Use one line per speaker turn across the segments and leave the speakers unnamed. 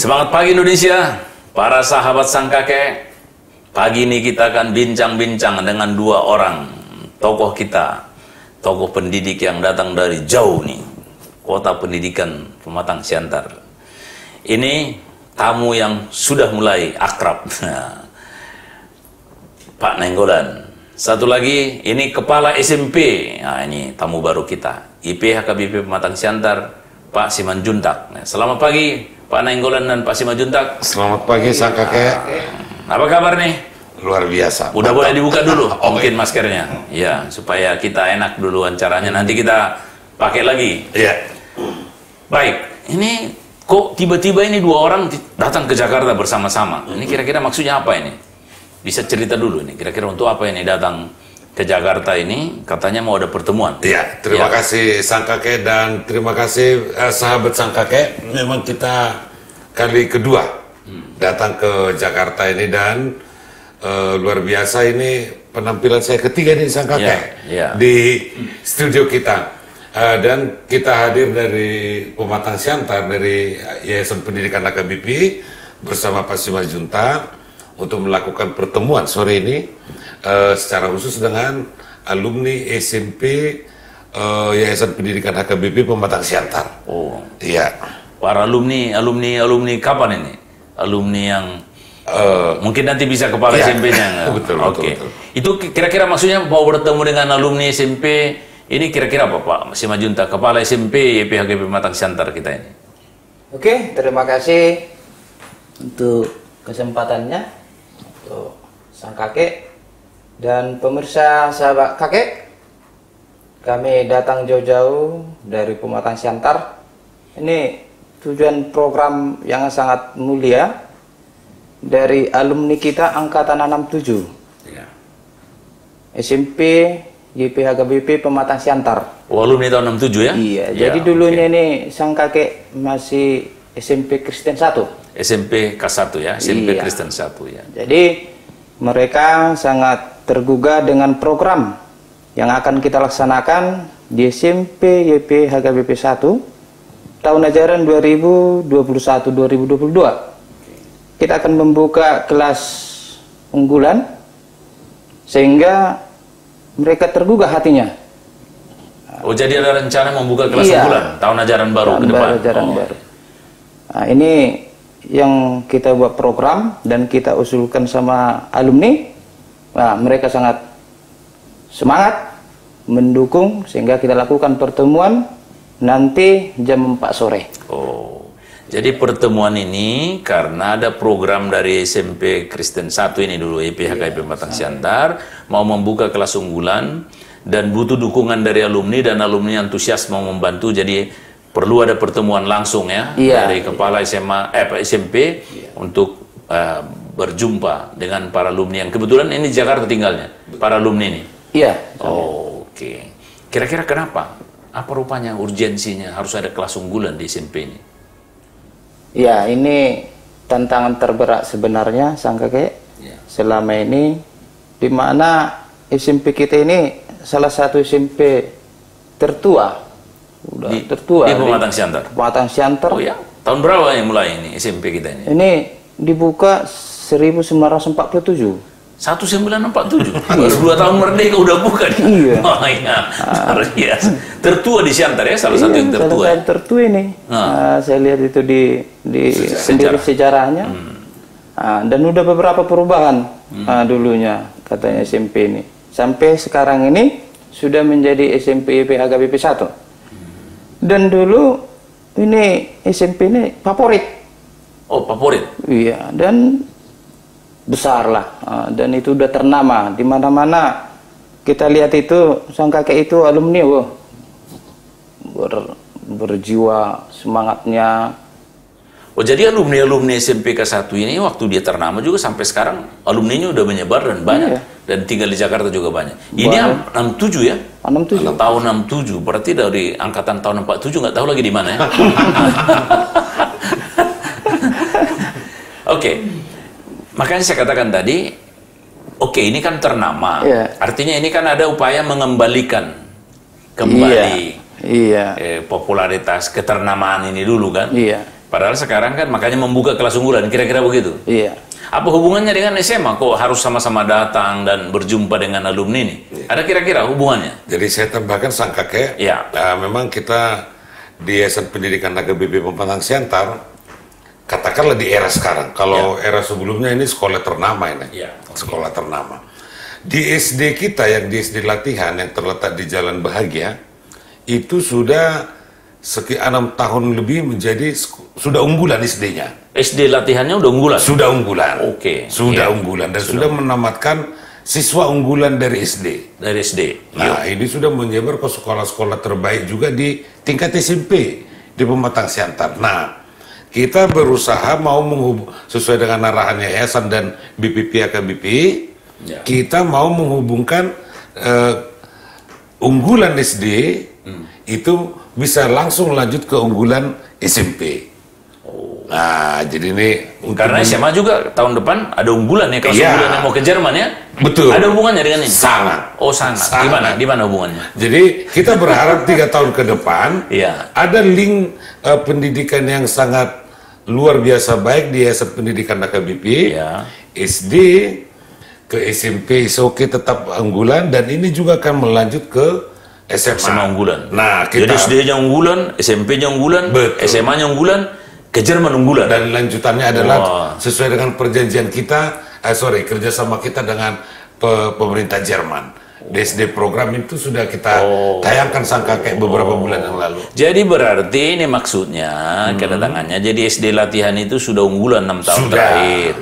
Semangat pagi Indonesia, para sahabat sang kakek. Pagi ini kita akan bincang-bincang dengan dua orang tokoh kita, tokoh pendidik yang datang dari jauh nih, kota pendidikan Pematang Siantar. Ini tamu yang sudah mulai akrab, Pak Nainggolan. Satu lagi, ini kepala SMP. Nah, ini tamu baru kita, IP HKBP Pematang Siantar, Pak Simanjuntak. Nah, selamat pagi, Pak Nainggolan dan Pak Simanjuntak.
Selamat pagi, sang kakek.
Apa kabar nih?
Luar biasa.
Udah boleh dibuka dulu,
Oh,
mungkin maskernya. Ya, supaya kita enak dulu wawancaranya. Nanti kita pakai lagi.
Iya.
Baik, ini kok tiba-tiba ini dua orang datang ke Jakarta bersama-sama. Ini kira-kira maksudnya apa ini? Bisa cerita dulu nih, kira-kira untuk apa ini datang ke Jakarta ini? Katanya mau ada pertemuan.
Iya, terima kasih sang kakek dan terima kasih sahabat sang kakek. Memang kita kali kedua datang ke Jakarta ini dan luar biasa, ini penampilan saya ketiga nih sang kakek di studio kita. Dan kita hadir dari Pematang Siantar, dari Yayasan Pendidikan HKBP bersama Pak Simanjuntak untuk melakukan pertemuan sore ini secara khusus dengan alumni SMP Yayasan Pendidikan HKBP Pematang Siantar.
Oh,
iya.
Para alumni kapan ini? Alumni yang mungkin nanti bisa kepala SMP-nya.
Betul,
Oke.
betul.
Itu kira-kira maksudnya mau bertemu dengan alumni SMP. Ini kira-kira apa, Pak Simanjuntak, kepala SMP YPHKBP Pematang Siantar kita ini?
Oke, terima kasih untuk kesempatannya untuk sang kakek dan pemirsa sahabat kakek. Kami datang jauh-jauh dari Pematang Siantar. Ini tujuan program yang sangat mulia dari alumni kita angkatan 67.
Ya.
SMP YPHKBP Pematang Siantar.
Oh, alumni tahun 67 ya?
Iya,
Ya,
jadi dulunya ini sang kakek masih SMP Kristen 1.
SMP K1 ya, SMP
Iya.
Kristen 1 ya.
Jadi mereka sangat tergugah dengan program yang akan kita laksanakan di SMP YPHKBP 1 tahun ajaran 2021-2022. Kita akan membuka kelas unggulan sehingga mereka tergugah hatinya.
Oh, jadi ada rencana membuka kelas
Iya.
unggulan tahun ajaran baru ke depan.
Ajaran baru. Nah, ini yang kita buat program dan kita usulkan sama alumni. Nah, mereka sangat semangat mendukung sehingga kita lakukan pertemuan nanti jam 4 sore.
Oh, jadi pertemuan ini karena ada program dari SMP Kristen 1 ini dulu, YPHKBP Pematang Siantar, mau membuka kelas unggulan dan butuh dukungan dari alumni dan alumni antusias mau membantu, jadi perlu ada pertemuan langsung ya dari kepala SMP untuk berjumpa dengan para alumni yang kebetulan ini Jakarta tinggalnya, para alumni ini.
Iya.
Oh, oke. Kira-kira kenapa? Apa rupanya urgensinya harus ada kelas unggulan di SMP ini?
Ya, ini tantangan terberat sebenarnya sang kakek selama ini, di mana SMP kita ini salah satu SMP tertua, tertua
di Pematang Siantar.
Pematang Siantar.
Oh ya, tahun berapa yang mulai ini SMP kita ini?
Ini dibuka 1947.
1947, baru 2 tahun merdeka udah buka nih.
Iya.
Oh iya, luar biasa. Tertua di Siantar ya, salah satu yang tertua.
Salah satu tertua ini. Saya lihat itu di sendiri sejarahnya. Dan udah beberapa perubahan dulunya katanya SMP ini. Sampai sekarang ini sudah menjadi SMP YPHKBP 1. Dan dulu ini SMP ini favorit.
Oh, favorit.
Iya, dan besar lah, dan itu udah ternama di mana-mana. Kita lihat itu sang kakek itu alumni, berjiwa semangatnya.
Oh, jadi alumni SMP K1 ini waktu dia ternama juga sampai sekarang alumninya udah menyebar dan banyak.
Iya.
Dan tinggal di Jakarta juga banyak. Ini 67 ya?
67.
Tahun 67, berarti dari angkatan tahun 47 nggak tahu lagi di mana ya. Oke. Makanya saya katakan tadi, oke, ini kan ternama. Artinya ini kan ada upaya mengembalikan kembali popularitas keternamaan ini dulu kan. Padahal sekarang kan makanya membuka kelas unggulan, kira-kira begitu.
Iya.
Apa hubungannya dengan SMA? Kok harus sama-sama datang dan berjumpa dengan alumni ini? Ada kira-kira hubungannya?
Jadi saya tambahkan sang kakek,
Ya.
memang kita di Yayasan Pendidikan HKBP Pematang Siantar, katakanlah di era sekarang, kalau era sebelumnya ini sekolah ternama ini, sekolah ternama. Di SD kita yang di SD Latihan yang terletak di Jalan Bahagia, itu sudah sekian 6 tahun lebih menjadi sudah unggulan SD-nya.
SD latihannya udah unggulan?
Sudah unggulan.
Oke.
Sudah unggulan dan sudah menamatkan siswa unggulan dari SD.
Dari SD.
Nah, ini sudah menyebar ke sekolah-sekolah terbaik juga di tingkat SMP di Pematang Siantar. Nah, kita berusaha mau sesuai dengan arahan yayasan dan BPP HKBP, kita mau menghubungkan unggulan SD itu bisa langsung lanjut ke unggulan SMP. Nah, jadi ini
karena SMA juga tahun depan ada unggulan ya, kalau unggulan yang mau ke Jerman ya.
Betul.
Ada hubungannya dengan ini?
Sangat.
Oh, sangat. Gimana hubungannya?
Jadi kita berharap 3 tahun ke depan ada link pendidikan yang sangat luar biasa baik di Yayasan Pendidikan HKBP, SD ke SMP, oke tetap unggulan, dan ini juga akan melanjut ke SMA
unggulan.
Nah, kita,
jadi SD-nya unggulan, SMP-nya unggulan, SMA-nya unggulan, ke Jerman unggulan.
Dan lanjutannya adalah sesuai dengan perjanjian kita, kerjasama kita dengan pemerintah Jerman. DSD program itu sudah kita tayangkan sang kakek beberapa bulan yang lalu.
Jadi berarti ini maksudnya kedatangannya, jadi SD latihan itu sudah unggulan 6 tahun terakhir.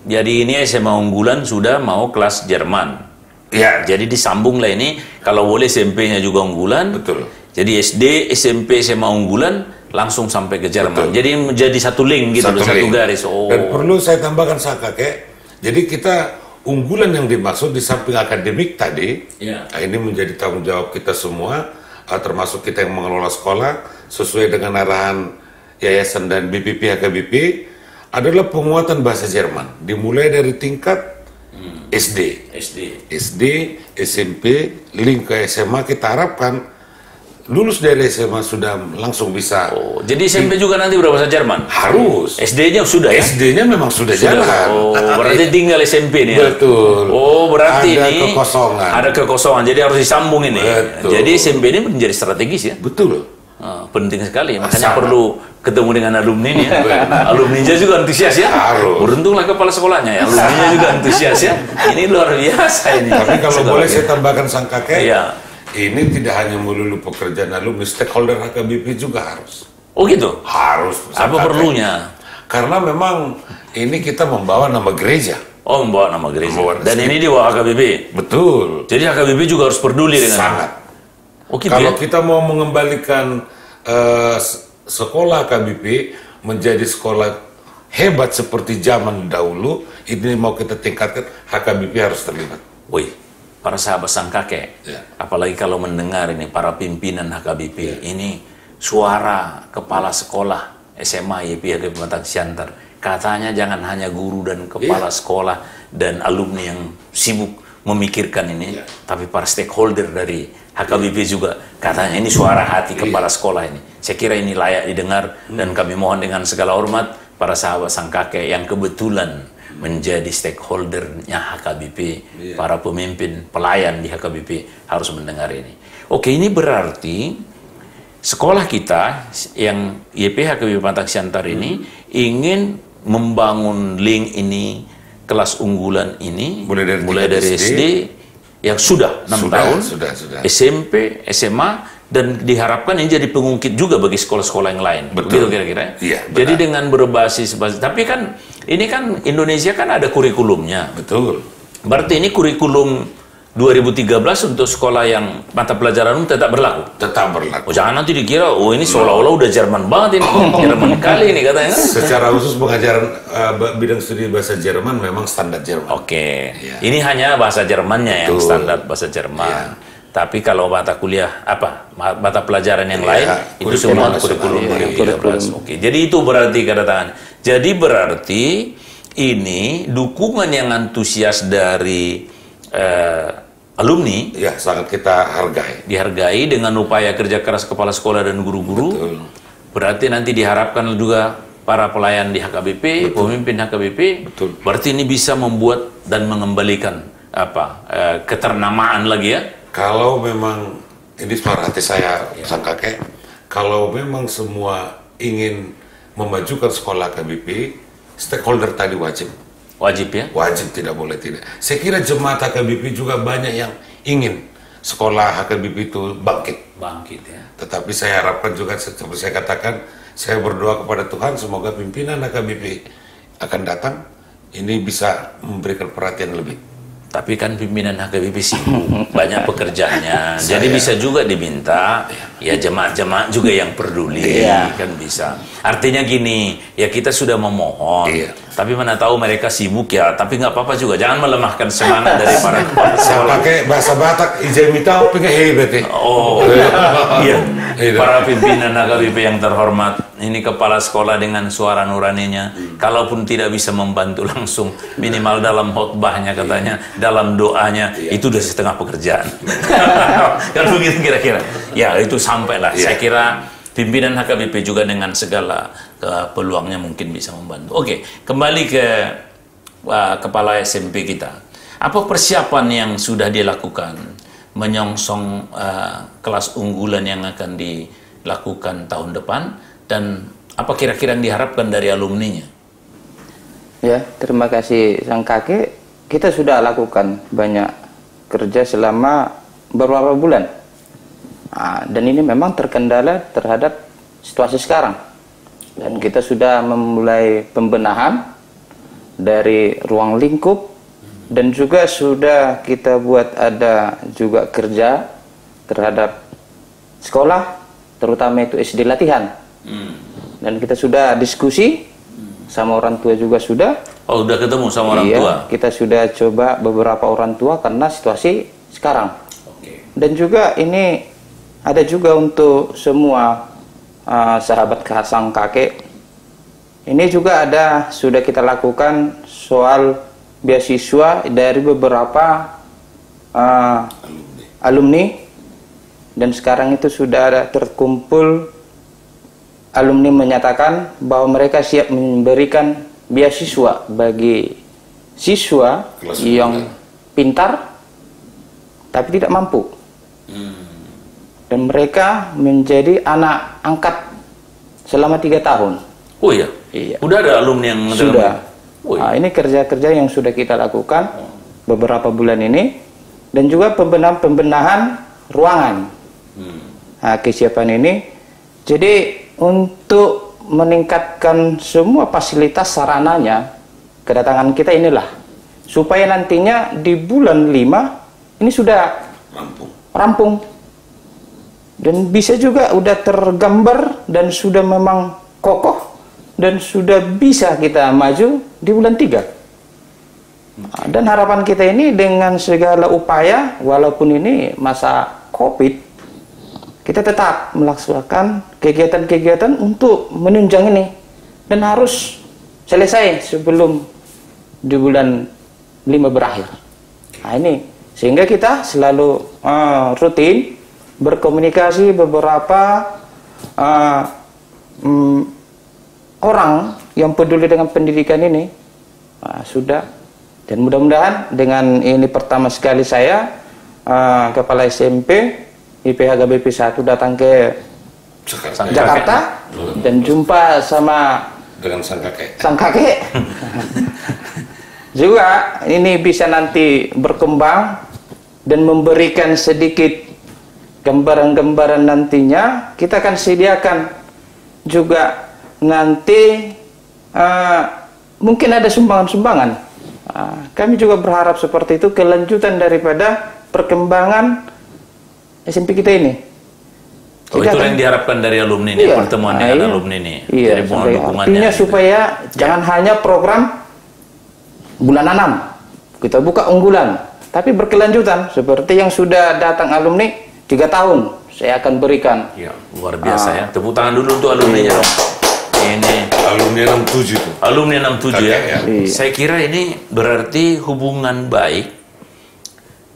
Jadi ini SMA unggulan sudah mau kelas Jerman.
Ya.
Jadi disambunglah ini, kalau boleh SMP-nya juga unggulan.
Betul.
Jadi SD, SMP, SMA unggulan langsung sampai ke Jerman. Betul. Jadi menjadi satu link gitu, satu garis.
Dan perlu saya tambahkan sang kakek, jadi kita unggulan yang dimaksud di samping akademik tadi, nah ini menjadi tanggung jawab kita semua, termasuk kita yang mengelola sekolah, sesuai dengan arahan yayasan dan BPP HKBP, adalah penguatan bahasa Jerman, dimulai dari tingkat SD, SMP, link ke SMA. Kita harapkan lulus dari SMA sudah langsung bisa.
Jadi SMP juga nanti berbahasa Jerman?
Harus.
SD-nya sudah ya?
SD-nya memang sudah jalan.
Berarti tinggal SMP nih ya?
Betul.
Berarti
ada
ini
kekosongan.
Ada kekosongan, jadi harus disambung ini.
Betul.
Jadi SMP ini menjadi strategis ya?
Betul.
Penting sekali, makanya perlu ketemu dengan alumni nih ya. Alumninya juga antusias ya.
Harus.
Beruntunglah kepala sekolahnya ya, alumninya juga antusias ya. Ini luar biasa ini.
Tapi kalau boleh saya tambahkan sang kakek,
ini
tidak hanya melulu pekerjaan alumni, stakeholder HKBP juga harus.
Oh gitu?
Harus.
Apa perlunya?
Karena memang ini kita membawa nama gereja.
Oh, membawa nama gereja. Dan ini di bawah HKBP?
Betul.
Jadi HKBP juga harus peduli dengan
sangat.
Gitu
kalau kita mau mengembalikan sekolah HKBP menjadi sekolah hebat seperti zaman dahulu, ini mau kita tingkatkan, HKBP harus terlibat.
Wih, para sahabat sang kakek, apalagi kalau mendengar ini para pimpinan HKBP, ini suara kepala sekolah SMA YPHK Pematang Siantar, katanya jangan hanya guru dan kepala sekolah dan alumni yang sibuk memikirkan ini, tapi para stakeholder dari HKBP juga katanya ini suara hati kepala sekolah ini. Saya kira ini layak didengar dan kami mohon dengan segala hormat para sahabat sang kakek yang kebetulan menjadi stakeholdernya HKBP, para pemimpin pelayan di HKBP harus mendengar ini. Oke, ini berarti sekolah kita yang YPHKBP Pematang Siantar ini ingin membangun link ini, kelas unggulan ini mulai dari SD yang sudah 6 tahun, SMP, SMA, dan diharapkan ini jadi pengungkit juga bagi sekolah-sekolah yang lain. Betul kira-kira.
Iya,
jadi dengan berbasis, tapi kan ini kan Indonesia kan ada kurikulumnya.
Betul.
Berarti ini kurikulum 2013 untuk sekolah yang mata pelajaran umum tetap berlaku?
Tetap berlaku.
Jangan nanti dikira, ini seolah-olah udah Jerman banget ini. Jerman kali ini katanya.
Secara khusus pengajaran bidang studi bahasa Jerman memang standar Jerman.
Oke. Ini hanya bahasa Jermannya yang standar bahasa Jerman. Tapi kalau mata kuliah, mata pelajaran yang lain, itu semua kurikulum 2013. Oke. Jadi itu berarti kedatangan. Jadi berarti ini dukungan yang antusias dari alumni
sangat kita
dihargai dengan upaya kerja keras kepala sekolah dan guru-guru. Berarti nanti diharapkan juga para pelayan di HKBP, pemimpin HKBP.
Betul.
Berarti ini bisa membuat dan mengembalikan keternamaan lagi ya.
Kalau memang ini suara hati saya, sang kakek, kalau memang semua ingin memajukan sekolah HKBP, stakeholder tadi wajib
Ya.
wajib, tidak boleh tidak. Saya kira jemaat HKBP juga banyak yang ingin sekolah HKBP itu bangkit
Ya.
tetapi saya harapkan juga, seperti saya katakan, saya berdoa kepada Tuhan semoga pimpinan HKBP akan datang ini bisa memberikan perhatian lebih.
Tapi kan pimpinan HKBP sibuk, banyak pekerjaannya. Jadi bisa juga diminta, ya jemaat-jemaat juga yang peduli, kan bisa. Artinya gini, ya kita sudah memohon, tapi mana tahu mereka sibuk ya. Tapi nggak apa-apa juga, jangan melemahkan semangat dari para kepala
Saya
sekolah.
pakai bahasa Batak, ijai mitau pengen hebat ya.
Oh, iya. Para pimpinan HKBP yang terhormat, ini kepala sekolah dengan suara nuraninya, kalaupun tidak bisa membantu langsung, minimal dalam khotbahnya katanya, dalam doanya, itu udah setengah pekerjaan. Kan begitu kira-kira. Ya, itu sampailah. Saya kira pimpinan HKBP juga dengan segala peluangnya mungkin bisa membantu. Oke, kembali ke kepala SMP kita. Apa persiapan yang sudah dilakukan menyongsong kelas unggulan yang akan dilakukan tahun depan, dan apa kira-kira yang diharapkan dari alumninya?
Ya, terima kasih sang kakek. Kita sudah lakukan banyak kerja selama beberapa bulan. Dan ini memang terkendala terhadap situasi sekarang. Dan kita sudah memulai pembenahan dari ruang lingkup, dan juga sudah kita buat ada juga kerja terhadap sekolah, terutama itu SD latihan. Dan kita sudah diskusi sama orang tua juga sudah.
Oh, udah ketemu sama orang tua?
Kita sudah coba beberapa orang tua karena situasi sekarang. Dan juga ini ada juga untuk semua sahabat sang kakek. Ini juga ada, sudah kita lakukan soal beasiswa dari beberapa alumni, dan sekarang itu sudah ada terkumpul alumni menyatakan bahwa mereka siap memberikan beasiswa bagi siswa yang pintar tapi tidak mampu, dan mereka menjadi anak angkat selama 3 tahun.
Oh iya? Udah ada alumni yang
sudah. Ini kerja-kerja yang sudah kita lakukan beberapa bulan ini, dan juga pembenahan ruangan. Kesiapan ini, jadi untuk meningkatkan semua fasilitas sarananya, kedatangan kita inilah supaya nantinya di bulan 5 ini sudah rampung dan bisa juga udah tergambar dan sudah memang kokoh dan sudah bisa kita maju di bulan 3. Dan harapan kita ini dengan segala upaya, walaupun ini masa COVID, kita tetap melaksanakan kegiatan-kegiatan untuk menunjang ini, dan harus selesai sebelum di bulan 5 berakhir. Ini sehingga kita selalu rutin berkomunikasi beberapa orang yang peduli dengan pendidikan ini. Sudah, dan mudah-mudahan dengan ini pertama sekali saya kepala SMP IPH HKBP 1 datang ke Jakarta dan jumpa sama
dengan sang kakek.
Sang kakek. Juga ini bisa nanti berkembang dan memberikan sedikit gambaran-gambaran nantinya. Kita akan sediakan juga nanti mungkin ada sumbangan-sumbangan. Kami juga berharap seperti itu, kelanjutan daripada perkembangan SMP kita ini.
Itu yang diharapkan dari alumni ini, pertemuan dengan alumni ini.
Jadi mohon dukungannya. Artinya supaya jangan hanya program bulan 6 kita buka unggulan, tapi berkelanjutan seperti yang sudah datang alumni 3 tahun saya akan berikan.
Ya, luar biasa ya. Tepuk tangan dulu untuk alumninya dong. Ini
alumni 67 itu.
Alumni 67 ya. Saya kira ini berarti hubungan baik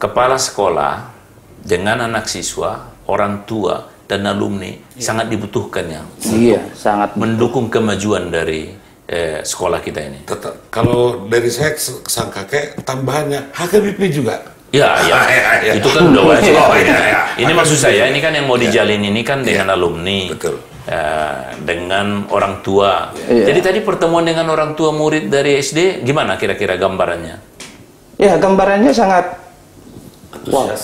kepala sekolah dengan anak siswa, orang tua dan alumni sangat dibutuhkannya.
Iya, sangat
mendukung kemajuan dari sekolah kita ini.
Tetap, kalau dari saya sang kakek tambahannya HKBP juga.
Ya, itu kan udah wajib. Ini maksud saya, ini kan yang mau dijalin ini kan dengan alumni.
Betul.
Dengan orang tua.
Iya.
Jadi tadi pertemuan dengan orang tua murid dari SD, gimana kira-kira gambarannya?
Ya, gambarannya sangat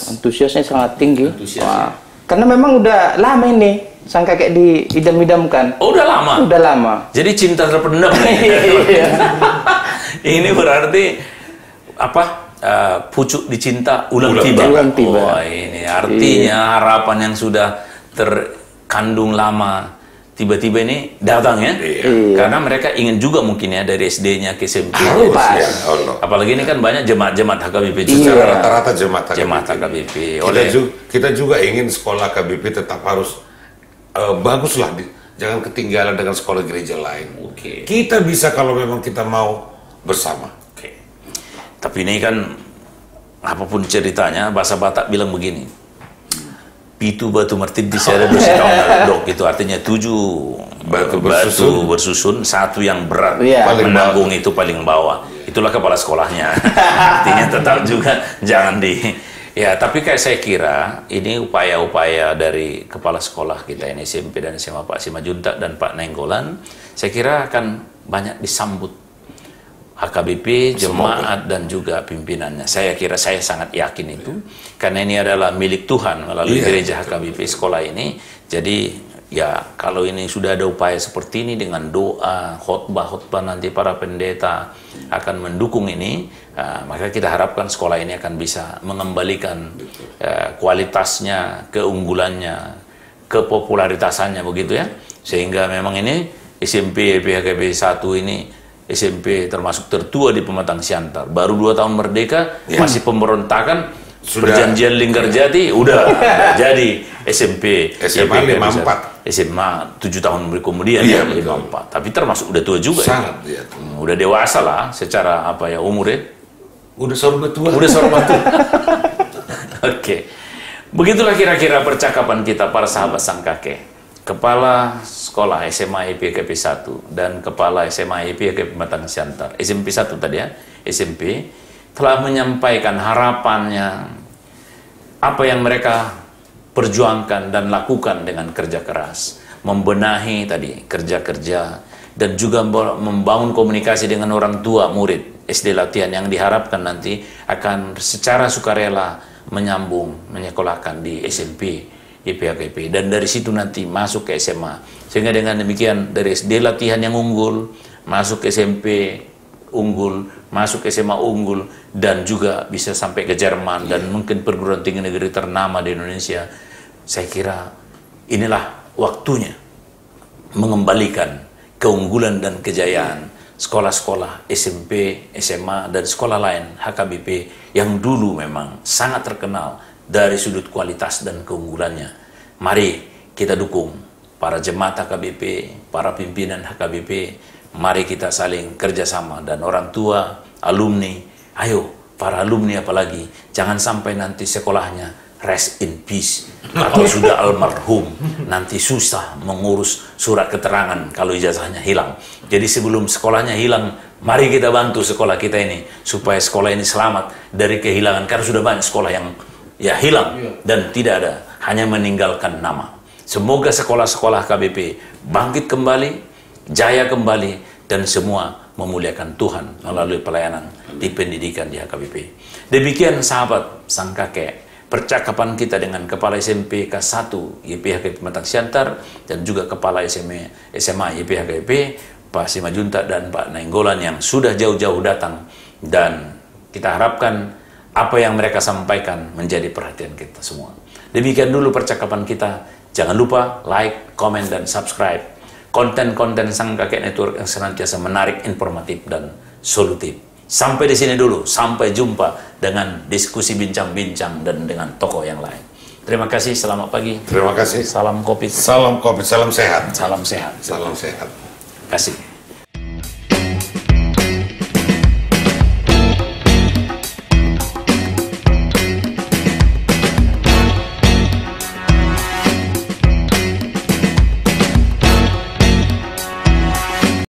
antusiasnya sangat tinggi. Wah. Karena memang udah lama ini sang kakek diidam-idamkan.
Oh, udah lama?
Udah lama.
Jadi cinta terpendam. Ini berarti apa? Pucuk dicinta ulang tiba.
Ulang tiba.
Oh, ini artinya harapan yang sudah terkandung lama tiba-tiba ini datang ya. Karena mereka ingin juga mungkin ya dari SD-nya ke SMP. Apalagi ini kan banyak jemaat-jemaat HKBP juga.
Rata-rata jemaat
HKBP.
Kita juga ingin sekolah HKBP tetap harus baguslah, jangan ketinggalan dengan sekolah gereja lain. Kita bisa kalau memang kita mau bersama.
Tapi ini kan apapun ceritanya, bahasa Batak bilang begini, pitu batu martid di sana dok, itu artinya 7 batu bersusun, satu yang berat menanggung itu paling bawah. Itulah kepala sekolahnya. Artinya tetap juga jangan ya, tapi kayak saya kira ini upaya-upaya dari kepala sekolah kita ini SMP dan SMA Pak Simajuntak dan Pak Nainggolan, saya kira akan banyak disambut HKBP, jemaat dan juga pimpinannya. Saya kira, saya sangat yakin itu, karena ini adalah milik Tuhan melalui gereja HKBP sekolah ini. Jadi ya kalau ini sudah ada upaya seperti ini dengan doa, khotbah nanti para pendeta akan mendukung ini, maka kita harapkan sekolah ini akan bisa mengembalikan kualitasnya, keunggulannya, kepopularitasannya begitu ya. Sehingga memang ini SMP PHKB 1 ini SMP termasuk tertua di Pematang Siantar. Baru 2 tahun merdeka, masih pemberontakan, perjanjian Linggarjati, udah jadi SMP.
SMA 54.
SMA 7 tahun kemudian, 54. Tapi termasuk udah tua juga.
Sangat, ya.
Udah dewasa lah secara apa ya umurnya.
Udah sorba tua.
Oke. Begitulah kira-kira percakapan kita para sahabat sang kakek. Kepala sekolah SMA IPKP 1 dan Kepala SMA IPKP Pematang Siantar, SMP 1 tadi ya, SMP, telah menyampaikan harapannya, apa yang mereka perjuangkan dan lakukan dengan kerja keras, membenahi tadi kerja-kerja, dan juga membangun komunikasi dengan orang tua murid SD latihan yang diharapkan nanti akan secara sukarela menyambung, menyekolahkan di SMP IPHKP, dan dari situ nanti masuk ke SMA, sehingga dengan demikian dari SD latihan yang unggul masuk ke SMP unggul, masuk ke SMA unggul, dan juga bisa sampai ke Jerman dan mungkin perguruan tinggi negeri ternama di Indonesia. Saya kira inilah waktunya mengembalikan keunggulan dan kejayaan sekolah-sekolah SMP, SMA, dan sekolah lain HKBP yang dulu memang sangat terkenal dari sudut kualitas dan keunggulannya. Mari kita dukung para jemaat HKBP, para pimpinan HKBP. Mari kita saling kerjasama, dan orang tua, alumni, ayo para alumni apalagi, jangan sampai nanti sekolahnya rest in peace atau sudah almarhum, nanti susah mengurus surat keterangan kalau ijazahnya hilang. Jadi sebelum sekolahnya hilang, mari kita bantu sekolah kita ini supaya sekolah ini selamat dari kehilangan, karena sudah banyak sekolah yang ya hilang dan tidak ada, hanya meninggalkan nama. Semoga sekolah-sekolah KBP bangkit kembali, jaya kembali, dan semua memuliakan Tuhan melalui pelayanan di pendidikan di HKBP. Demikian sahabat sang kakek, percakapan kita dengan Kepala SMP K1 YPHKP Pematang Siantar dan juga Kepala SMA YPHKP Pak Simajuntak dan Pak Nainggolan yang sudah jauh-jauh datang, dan kita harapkan apa yang mereka sampaikan menjadi perhatian kita semua. Demikian dulu percakapan kita. Jangan lupa like, komen, dan subscribe konten-konten Sang Kakek Network yang senantiasa menarik, informatif, dan solutif. Sampai di sini dulu. Sampai jumpa dengan diskusi bincang-bincang dan dengan tokoh yang lain. Terima kasih. Selamat pagi.
Terima kasih.
Salam kopi.
Salam kopi. Salam sehat.
Salam sehat.
Salam sehat.
Kasih.